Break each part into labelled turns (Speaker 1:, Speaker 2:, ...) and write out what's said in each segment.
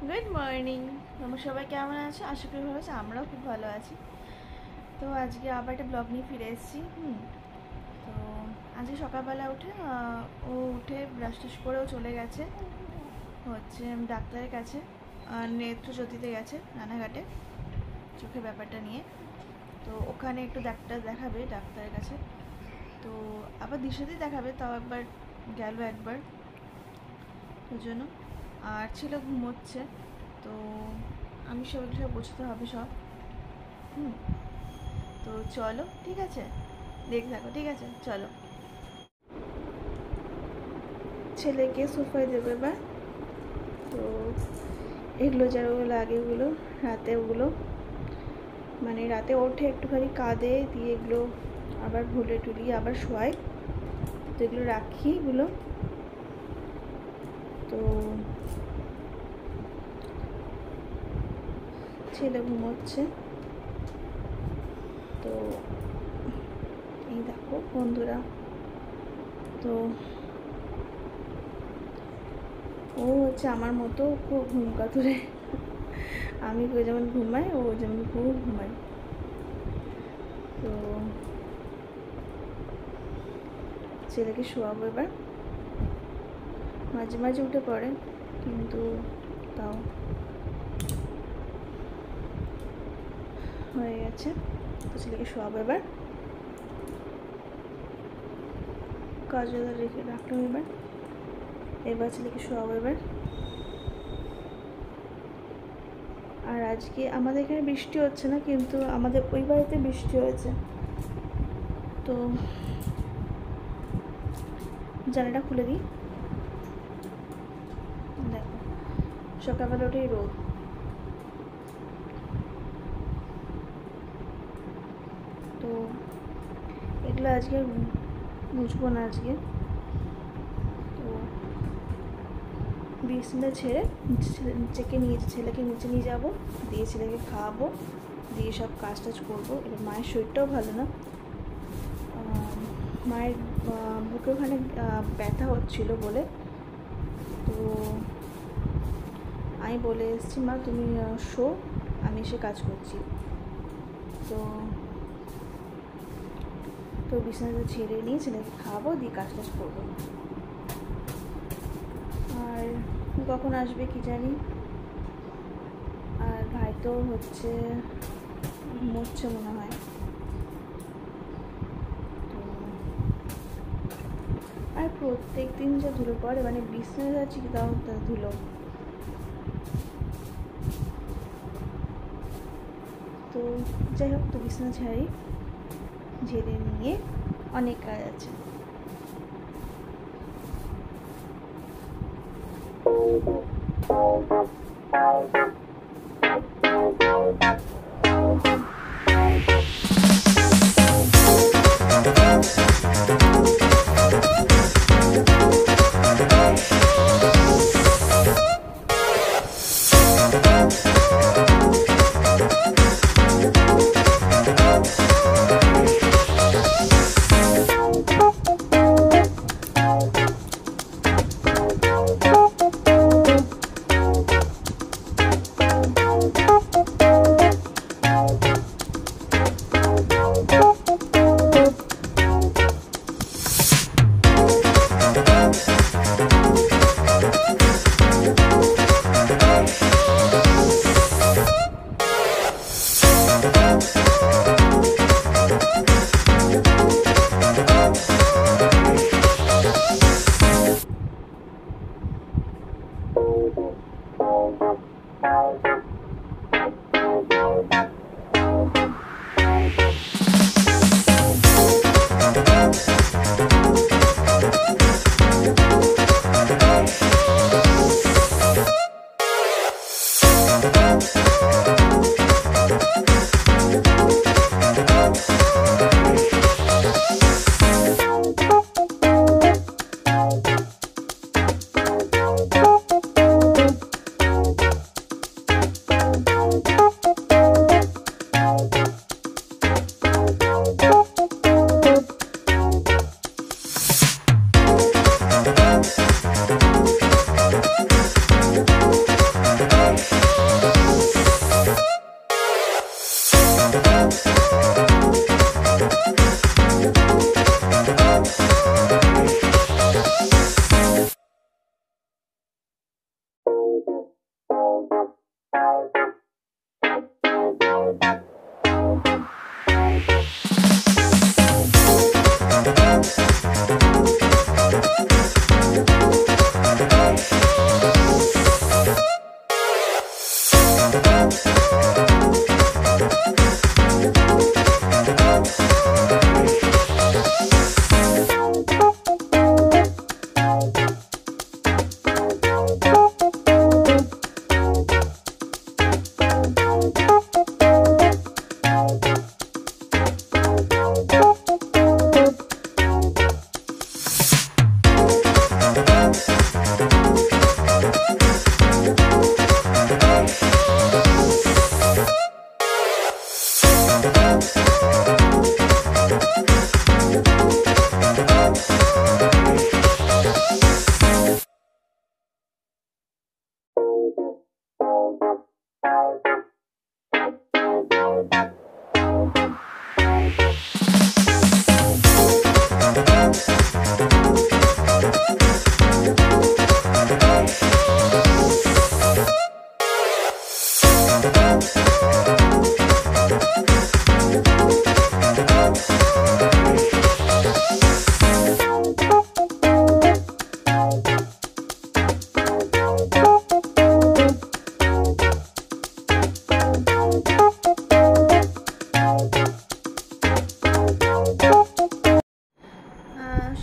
Speaker 1: Good morning. তোমরা সবাই কেমন আছো? আশা করি ভালো আছো। আমরাও খুব ভালো আছি। তো আজকে আবার একটা ব্লগ নিয়ে ফিরে এসেছি। তো আজকে সকালবেলা উঠে ব্রাশ টাশ করেও চলে গেছে ডাক্তারের কাছে, নেত্রজ্যোতিতে গেছে রানাঘাটে, চোখের ব্যাপারটা নিয়ে। তো ওখানে একটু ডাক্তার দেখাবে ডাক্তারের কাছে। তো আবার দিশাতেই দেখাবে, তাও একবার গেল একবার ওই জন্য। আর ছেলে ঘুমোচ্ছে, তো আমি সব বোঝাতে হবে সব। তো চলো, ঠিক আছে, দেখতে থাকো, ঠিক আছে, চলো। ছেলেকে সোফায় দেবে এবার। তো এগুলো যারা লাগে, ওগুলো রাতে ওঠে একটুখানি কাঁদে, দিয়ে এগুলো আবার ভুলে টুলিয়ে আবার শোয়াই। তো এগুলো রাখি এগুলো। তো ছেলে ঘুমোচ্ছে। তো এই দেখো বন্ধুরা, তো ও হচ্ছে আমার মতো খুব ঘুম কাতুরে। আমি যেমন ঘুমাই, ও যেমন খুব ঘুমায়। তো ছেলেকে শোয়াবো এবার। মাঝে মাঝে উঠে পড়ে, কিন্তু তাও হয়ে গেছে। তো ছেলেকে শোয়াবো এবার। কাজল রেখে রাখলাম এবার ছেলেকে শোয়াবো এবার। আর আজকে আমাদের এখানে বৃষ্টি হচ্ছে না, কিন্তু আমাদের ওই বাড়িতে বৃষ্টি হয়েছে। তো জানালাটা খুলে দিই। দেখো সকালবেলা উঠেই রোদ। তো এগুলো আজকে বুঝবো না আজকে। তো বিছানা ছেড়ে ছেলেকে নিচে নিয়ে যাবো, দিয়ে ছেলেকে খাওয়াবো, দিয়ে সব কাজ টাজ করবো। এবার মায়ের শরীরটাও ভালো না, মায়ের বুকে ওখানে ব্যথা হচ্ছিল বলে। তো আমি বলে এসেছি, মা তুমি শো, আমি এসে কাজ করছি। তো বিছানাটা ছেড়ে নিয়ে ছেলেকে খাওয়াবো, দিয়ে কাজ টাজ করবো। আর কখন আসবে কি জানি। আর ভাই তো হচ্ছে ঘুমোচ্ছে মনে হয়। আর প্রত্যেক দিন যা ধুলো পড়ে, মানে বিছানা যাচ্ছি তাও ধুলো। তো যাই হোক, তো বিছানা ঝেড়ে নিয়ে অনেক কাজ আছে।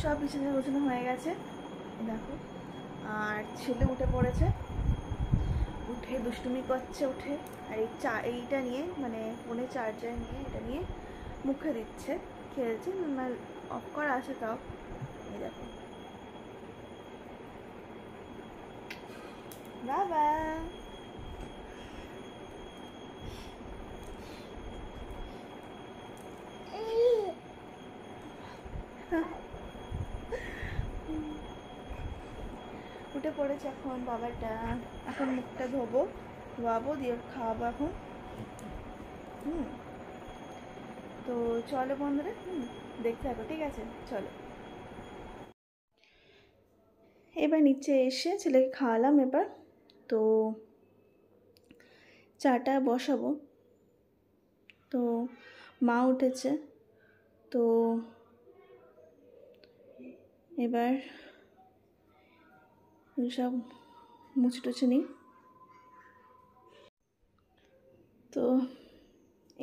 Speaker 1: সব বিছানা গোছানো হয়ে গেছে দেখো। আর ছেলে উঠে পড়েছে, উঠে দুষ্টুমি করছে উঠে। আর এইটা নিয়ে মানে ফোনে চার্জার নিয়ে এটা নিয়ে মুখে দিচ্ছে, খেলছে। নর্মাল অফ করা আছে তাও। এই দেখো বাবা। উঠে পড়েছে এখন বাবাটা। এখন মুখটা ধোবো, ধোয়াবো, দিয়ে খাওয়াবো এখন। তো চলো বন্ধুরা, দেখতে থাকো, ঠিক আছে? চলো। এবার নিচে এসে ছেলেকে খাওয়ালাম। এবার তো চাটা বসাবো। তো মা উঠেছে, তো এবার সব মুছে টুছে নিই। তো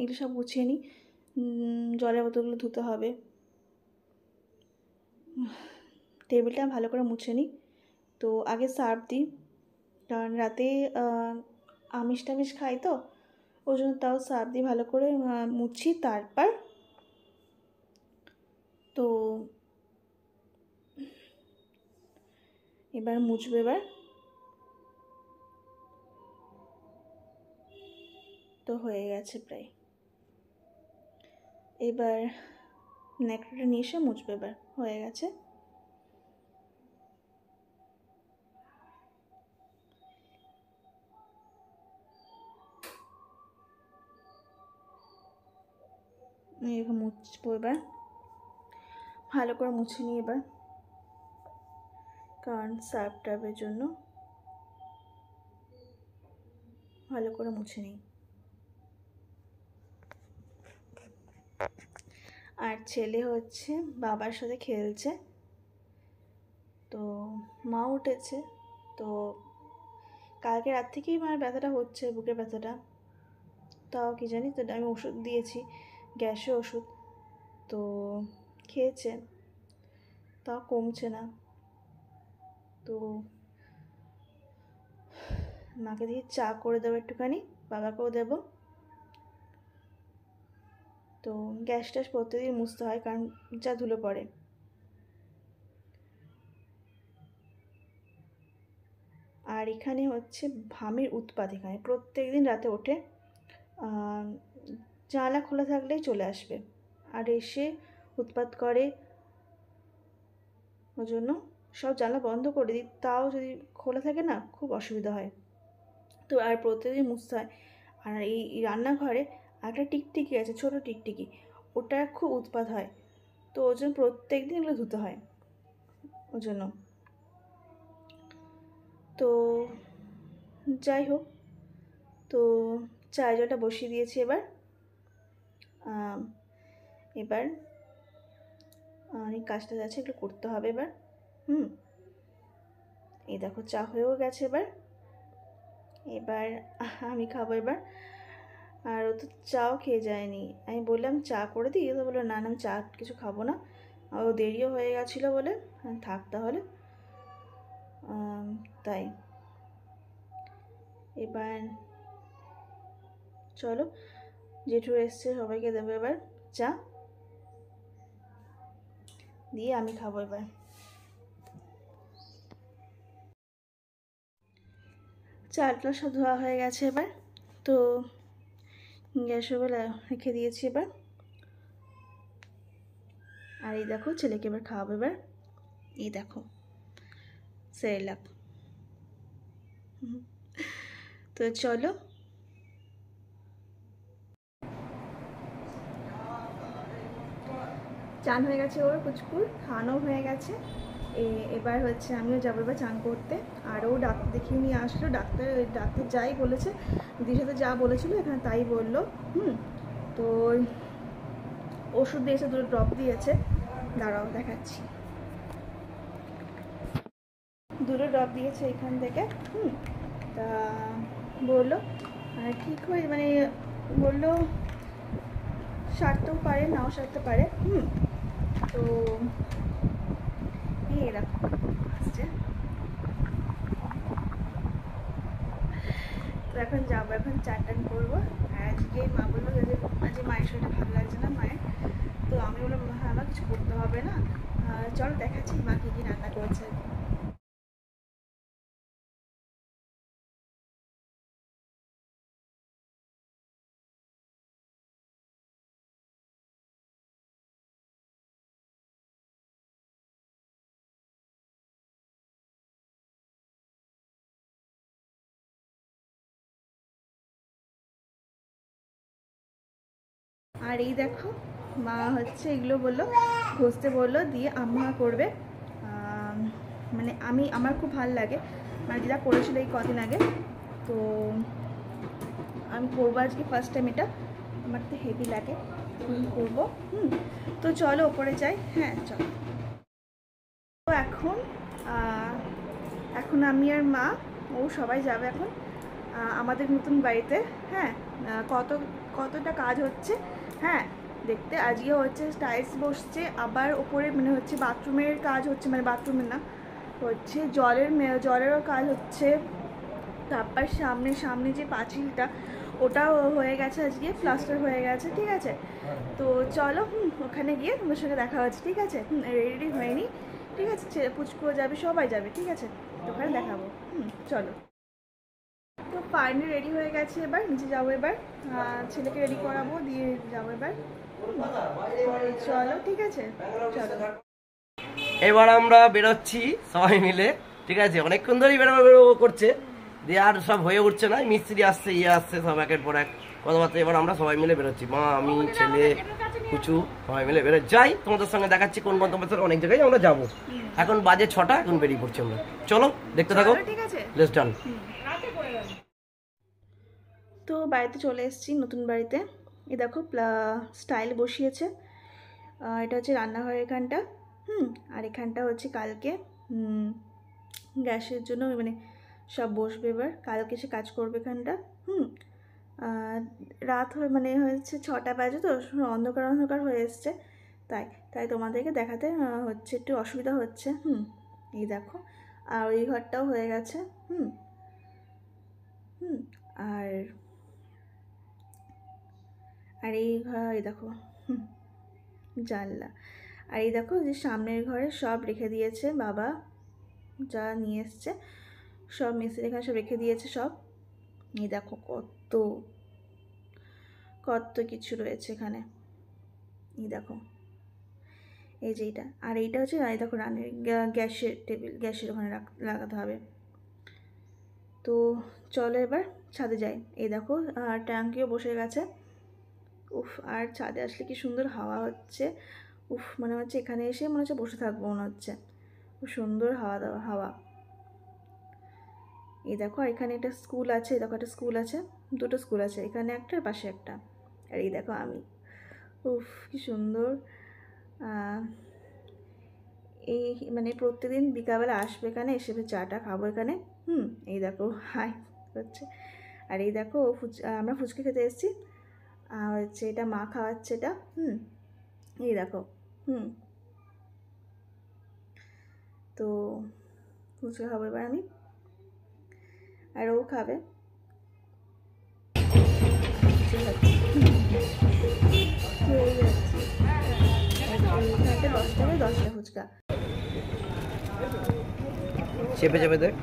Speaker 1: এগুলো সব গুছিয়ে নিই। জলের বোতলগুলো ধুতে হবে, টেবিলটা ভালো করে মুছে নিই। তো আগে সার্ফ দিই, কারণ রাতে আমিষ টামিষ খাই, তো ওই জন্য তাও সার্ফ দিই ভালো করে মুছি। তারপর তো এবার মুছবো। এবার তো হয়ে গেছে প্রায়। এবার ন্যাকড়াটা নিয়ে এসে মুছবো। এবার হয়ে গেছে। এরকম মুছবো এবার, ভালো করে মুছে নিই এবার, কারণ সার্ফ টার্ফের জন্য ভালো করে মুছে নিই। আর ছেলে হচ্ছে বাবার সাথে খেলছে। তো মা উঠেছে। তো কালকে রাত থেকেই মার ব্যথাটা হচ্ছে, বুকের ব্যথাটা। তাও কি জানি, তো আমি ওষুধ দিয়েছি, গ্যাসের ওষুধ, তো খেয়েছে, তাও কমছে না। তো মাকে দিয়ে চা করে দেবো একটুখানি, বাবাকেও দেবো। তো গ্যাস ট্যাস প্রত্যেকদিন মুছতে হয়, কারণ যা ধুলো পড়ে। আর এখানে হচ্ছে ভামের উৎপাত। এখানে প্রত্যেক দিন রাতে ওঠে, জানলা খোলা থাকলেই চলে আসবে আর এসে উৎপাত করে। ওই জন্য সব জানলা বন্ধ করে দিই, তাও যদি খোলা থাকে না খুব অসুবিধা হয়। তো আর প্রত্যেকদিন মুছতে হয়। আর এই রান্নাঘরে একটা টিকটিকি আছে, ছোটো টিকটিকি, ওটা খুব উৎপাত হয়। তো ওই জন্য প্রত্যেক দিন এগুলো ধুতে হয় ওই জন্য। তো যাই হোক, তো চায়ের জলটা বসিয়ে দিয়েছি। এবার অনেক কাজটা আছে, এগুলো করতে হবে এবার। এই দেখো চা হয়েও গেছে। এবার আমি খাবো এবার। আর ও তো চাও খেয়ে যায়নি, আমি বললাম চা করে দিই, তো বললো না না আমি চা কিছু খাবো না, ও দেরিও হয়ে গেছিলো বলে থাক তাহলে। তাই এবার চলো, জেঠু এসছে, সবাইকে দেবো এবার চা দিয়ে আমি খাবো এবার। চালটা সব ধোয়া হয়ে গেছে এবার, তো গ্যাসের বেলা রেখে দিয়েছি এবার। আর এই দেখো ছেলেকে এবার খাওয়াবো এবার। এই দেখো সেরেলাক। তো চলো, চান হয়ে গেছে ওর, কুচকুর খাওয়ানো হয়ে গেছে। এবার হচ্ছে আমিও যাবো এবার চান করতে। আর ও ডাক্তার দেখিয়ে নিয়ে আসলো, ডাক্তার যাই বলেছে, দিদির সাথে যা বলেছিল এখানে তাই বললো। তো ওষুধ দিয়েছে, 2 ড্রপ দিয়েছে, দাঁড়াও দেখাচ্ছি। 2 ড্রপ দিয়েছে এখান থেকে। তা বললো ঠিক হয়ে মানে বললো সারতেও পারে নাও সারতে পারে। তো এরকম আসছে। তো এখন যাবো, এখন চান টান করবো। আর আজকে মা বললো যে আজকে মায়ের শরীরটা ভালো লাগছে না মায়ের। তো আমি বললাম হ্যাঁ আমার কিছু করতে হবে না, চলো দেখাচ্ছি মা কী কী রান্না করেছে। আর এই দেখো মা হচ্ছে এগুলো বললো ঘষতে বললো, দিয়ে আম্মা করবে। মানে আমার খুব ভালো লাগে, মানে দিদা করেছিল এই কদিন আগে, তো আমি করবো আজকে ফার্স্ট টাইম এটা, আমার তো হেভি লাগে করবো। তো চলো ওপরে যাই। হ্যাঁ চলো। তো এখন আমি আর মা ও সবাই যাবে এখন আমাদের নতুন বাড়িতে। হ্যাঁ কতটা কাজ হচ্ছে হ্যাঁ দেখতে। আজকে হচ্ছে টাইলস বসছে, আবার ওপরে মানে হচ্ছে বাথরুমের কাজ হচ্ছে, মানে বাথরুমের না, হচ্ছে জলেরও কাজ হচ্ছে। তারপর সামনে যে পাঁচিলটা ওটাও হয়ে গেছে, আজকে প্লাস্টার হয়ে গেছে। ঠিক আছে, তো চলো ওখানে গিয়ে তোমার সঙ্গে দেখা হচ্ছে। ঠিক আছে, রেডি হয়নি। ঠিক আছে, পুচকুও যাবে, সবাই যাবে। ঠিক আছে, ওখানে দেখাবো। চলো। তো ফাইনালি রেডি হয়ে গেছে, এবার নিচে যাবো। এবার ছেলেকে রেডি করাবো, দিয়ে যাবো এবার। চলো ঠিক আছে, চলো।
Speaker 2: এবার আমরা বেরোচ্ছি সবাই মিলে। ঠিক আছে, অনেকক্ষণ ধরেই বেরোবো করছে, দিয়ে আর সব হয়ে উঠছে না, মিস্ত্রি আসছে আসছে সব একের পর এক কথাবার্তা। এবার আমরা সবাই মিলে বেরোচ্ছি, মা আমি ছেলে কুচু সবাই মিলে বেরো যাই। তোমাদের সঙ্গে দেখাচ্ছি কোন গন্তব্যস্থলে, অনেক জায়গায় আমরা যাবো। এখন বাজে 6টা, এখন বেরিয়ে পড়ছি আমরা। চলো দেখতে থাকো।
Speaker 1: ঠিক আছে,
Speaker 2: লেটস ডান।
Speaker 1: তো বাড়িতে চলে এসেছি, নতুন বাড়িতে। এই দেখো স্টাইল বসিয়েছে। এটা হচ্ছে রান্নাঘরের এখানটা। আর এখানটা হচ্ছে কালকে গ্যাসের জন্য মানে সব বসবে। এবার কালকে সে কাজ করবে এখানটা। রাত মানে হয়েছে 6টা বাজে, তো অন্ধকার হয়ে এসছে, তাই তোমাদেরকে দেখাতে হচ্ছে একটু অসুবিধা হচ্ছে। এই দেখো, আর ওই ঘরটাও হয়ে গেছে। আর এই ঘর, এই দেখো জানলা। আর এই দেখো যে সামনের ঘরে সব রেখে দিয়েছে বাবা, যা নিয়ে এসছে সব মিস্ত্রি এখানে সব রেখে দিয়েছে সব। এই দেখো কত কিছু রয়েছে এখানে। এই দেখো, এই যে এইটা, আর এইটা হচ্ছে এই দেখো রান্নার গ্যাসের টেবিল, গ্যাসের ওখানে লাগাতে হবে। তো চলো এবার ছাদে যাই। এই দেখো ট্যাঙ্কিও বসে গেছে। আর ছাদে আসলে কি সুন্দর হাওয়া হচ্ছে। মনে হচ্ছে এখানে এসে মনে হচ্ছে বসে থাকবো, মনে হচ্ছে খুব সুন্দর হাওয়া। এই দেখো এখানে একটা স্কুল আছে, দেখো একটা স্কুল আছে, দুটো স্কুল আছে, এখানে একটা আর পাশে একটা। আর এই দেখো আমি, উফ কি সুন্দর। এই মানে প্রত্যেকদিন বিকালবেলা আসবে এখানে, এসে চাটা খাবো এখানে। এই দেখো হাই হচ্ছে। আর এই দেখো আমরা ফুচকা খেতে এসেছি, হচ্ছে এটা মা খাওয়াচ্ছে এটা। এই দেখো তো ফুচকা খাবো এবার আমি, আর ও খাবে। 10টা ফুচকা
Speaker 2: চেপে চেপে দেখ।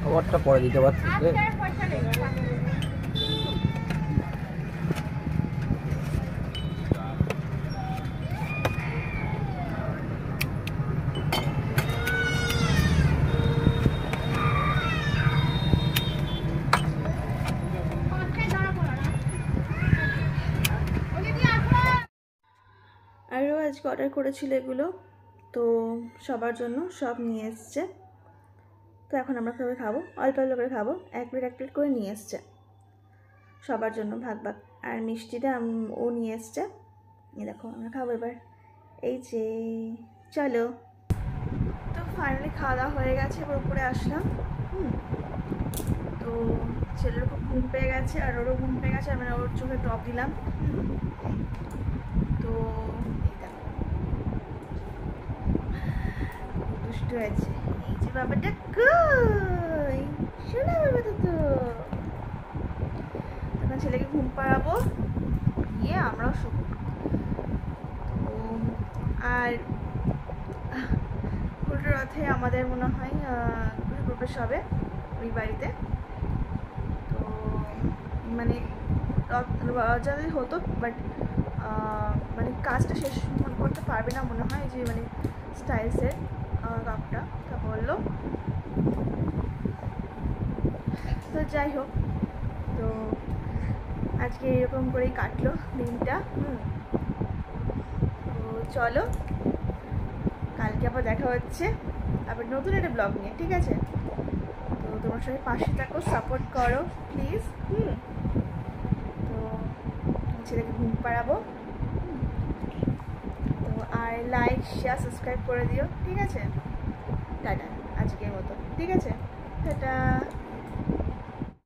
Speaker 2: আমারটা পরে দিতে পারছিস রে।
Speaker 1: আরও আজকে অর্ডার করেছিল এগুলো, তো সবার জন্য সব নিয়ে এসছে। তো এখন আমরা সবাই খাবো, অল্প অল্প করে খাবো, এক প্লেট করে নিয়ে এসছে সবার জন্য ভাগ ভাগ। আর মিষ্টিটা ও নিয়ে এসছে। এই দেখো আমরা খাবো এবার, এই যে চলো। তো ফাইনালি খাওয়া দাওয়া হয়ে গেছে, এবার উপরে আসলাম। তো ছেলের খুব ঘুম পেয়ে গেছে, আর ওরও ঘুম পেয়ে গেছে, আমি ওর চোখে ড্রপ দিলাম। তো দুষ্ট আছে এই যে বাবাটা, কই শোনা বাবাটা। তো তখন ছেলেকে ঘুম পাড়াবো, গিয়ে আমরাও শুবো। তো আর উল্টো রথে আমাদের মনে হয় প্রবেশ হবে ওই বাড়িতে। তো মানে রথযাত্রাই হতো, বাট মানে কাজটা শেষ করতে পারবে না মনে হয়, যে মানে স্টাইলসের কাপটা তা বললো। তো যাই হোক, তো আজকে এরকম করেই কাটলো দিনটা। তো চলো কালকে আবার দেখা হচ্ছে আবার নতুন একটা ব্লগ নিয়ে, ঠিক আছে? তো তোমার সবাই পাশে থাকো, সাপোর্ট করো প্লিজ। তো ছেলেকে ঘুম পাড়াবো। তো আর লাইক শেয়ার সাবস্ক্রাইব করে দিও, ঠিক আছে? টাটা আজকের মতো, ঠিক আছে? টাটা।